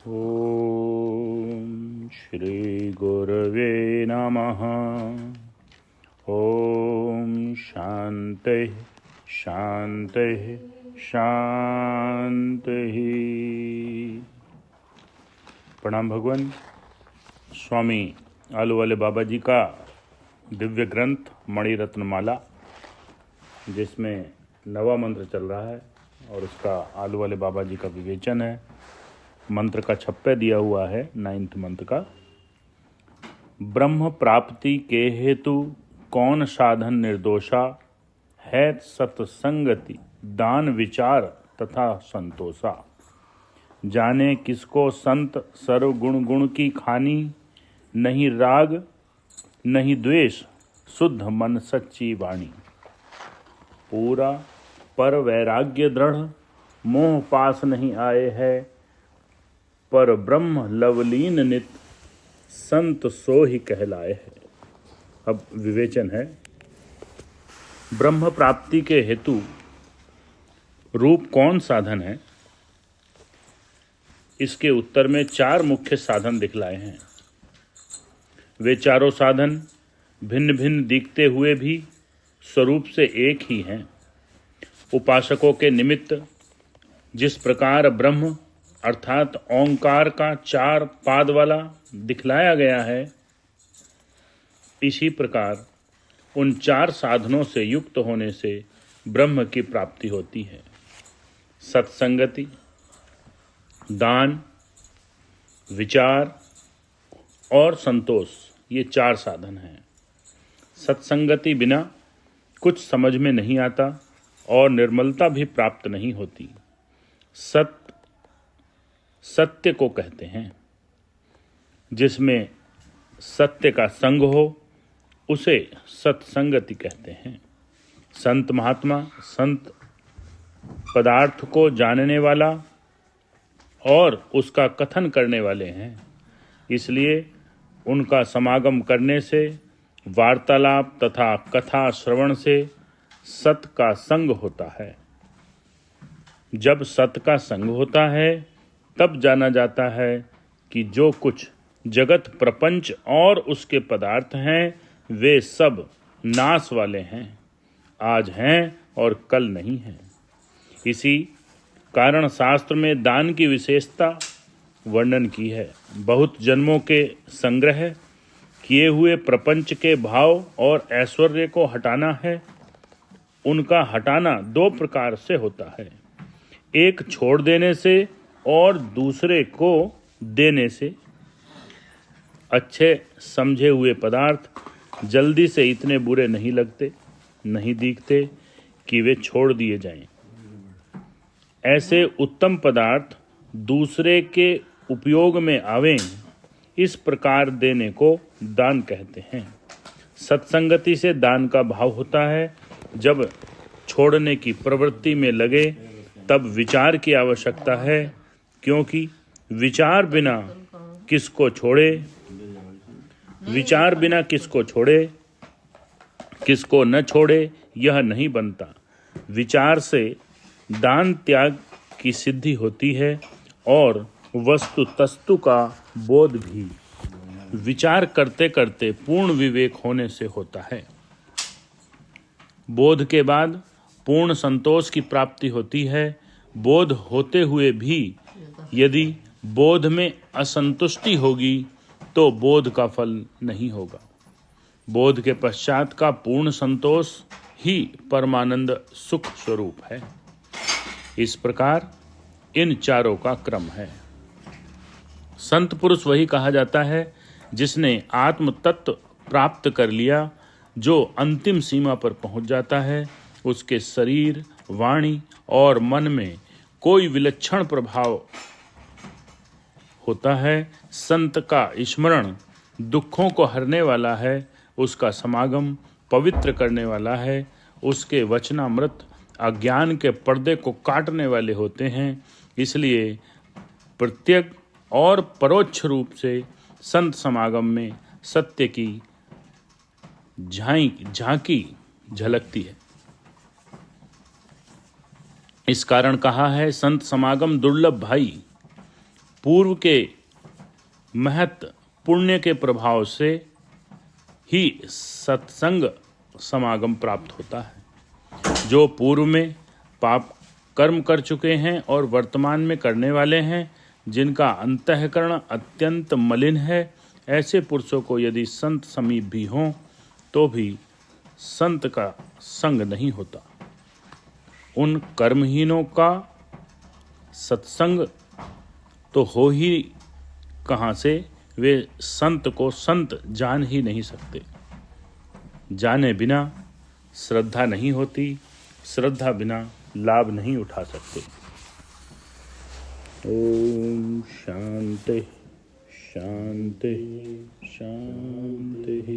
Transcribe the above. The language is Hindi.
ओम श्री गुरवे नमः। ओम शांति शांति शांति। प्रणाम भगवान। स्वामी आलू वाले बाबा जी का दिव्य ग्रंथ मणिरत्न माला, जिसमें नवा मंत्र चल रहा है और उसका आलू वाले बाबा जी का विवेचन है। मंत्र का छप्पे दिया हुआ है 9th मंत्र का। ब्रह्म प्राप्ति के हेतु कौन साधन निर्दोषा है, सत्संगति दान विचार तथा संतोषा। जाने किसको संत सर्व गुण गुण की खानी, नहीं राग नहीं द्वेष शुद्ध मन सच्ची वाणी। पूरा पर वैराग्य दृढ़ मोह पास नहीं आए है, पर ब्रह्म लवलीन नित संत सो ही कहलाए है। अब विवेचन है। ब्रह्म प्राप्ति के हेतु रूप कौन साधन है, इसके उत्तर में 4 मुख्य साधन दिखलाए हैं। वे चारों साधन भिन्न भिन्न दिखते हुए भी स्वरूप से एक ही हैं। उपासकों के निमित्त जिस प्रकार ब्रह्म अर्थात ओंकार का 4 पाद वाला दिखलाया गया है, इसी प्रकार उन 4 साधनों से युक्त होने से ब्रह्म की प्राप्ति होती है। सत्संगति, दान, विचार और संतोष, ये 4 साधन हैं। सत्संगति बिना कुछ समझ में नहीं आता और निर्मलता भी प्राप्त नहीं होती। सत्य को कहते हैं। जिसमें सत्य का संग हो उसे सत्संगति कहते हैं। संत महात्मा संत पदार्थ को जानने वाला और उसका कथन करने वाले हैं, इसलिए उनका समागम करने से, वार्तालाप तथा कथा श्रवण से सत का संग होता है। जब सत का संग होता है तब जाना जाता है कि जो कुछ जगत प्रपंच और उसके पदार्थ हैं वे सब नाश वाले हैं, आज हैं और कल नहीं हैं। इसी कारण शास्त्र में दान की विशेषता वर्णन की है। बहुत जन्मों के संग्रह किए हुए प्रपंच के भाव और ऐश्वर्य को हटाना है। उनका हटाना 2 प्रकार से होता है, एक छोड़ देने से और दूसरे को देने से। अच्छे समझे हुए पदार्थ जल्दी से इतने बुरे नहीं लगते, नहीं दिखते कि वे छोड़ दिए जाएं। ऐसे उत्तम पदार्थ दूसरे के उपयोग में आवें, इस प्रकार देने को दान कहते हैं। सत्संगति से दान का भाव होता है। जब छोड़ने की प्रवृत्ति में लगे तब विचार की आवश्यकता है, क्योंकि विचार बिना किसको छोड़े, किसको न छोड़े, यह नहीं बनता। विचार से दान त्याग की सिद्धि होती है और वस्तु तस्तु का बोध भी विचार करते करते पूर्ण विवेक होने से होता है। बोध के बाद पूर्ण संतोष की प्राप्ति होती है। बोध होते हुए भी यदि बोध में असंतुष्टि होगी तो बोध का फल नहीं होगा। बोध के पश्चात का पूर्ण संतोष ही परमानंद सुख स्वरूप है। इस प्रकार इन चारों का क्रम है। संत पुरुष वही कहा जाता है जिसने आत्म तत्व प्राप्त कर लिया। जो अंतिम सीमा पर पहुंच जाता है, उसके शरीर, वाणी और मन में कोई विलक्षण प्रभाव होता है। संत का स्मरण दुखों को हरने वाला है, उसका समागम पवित्र करने वाला है, उसके वचनामृत अज्ञान के पर्दे को काटने वाले होते हैं। इसलिए प्रत्यक्ष और परोक्ष रूप से संत समागम में सत्य की झांकी झलकती है। इस कारण कहा है संत समागम दुर्लभ भाई। पूर्व के महत् पुण्य के प्रभाव से ही सत्संग समागम प्राप्त होता है। जो पूर्व में पाप कर्म कर चुके हैं और वर्तमान में करने वाले हैं, जिनका अंतःकरण अत्यंत मलिन है, ऐसे पुरुषों को यदि संत समीप भी हों तो भी संत का संग नहीं होता। उन कर्महीनों का सत्संग तो हो ही कहाँ से, वे संत को संत जान ही नहीं सकते। जाने बिना श्रद्धा नहीं होती, श्रद्धा बिना लाभ नहीं उठा सकते। ओम शांति शांति शांति।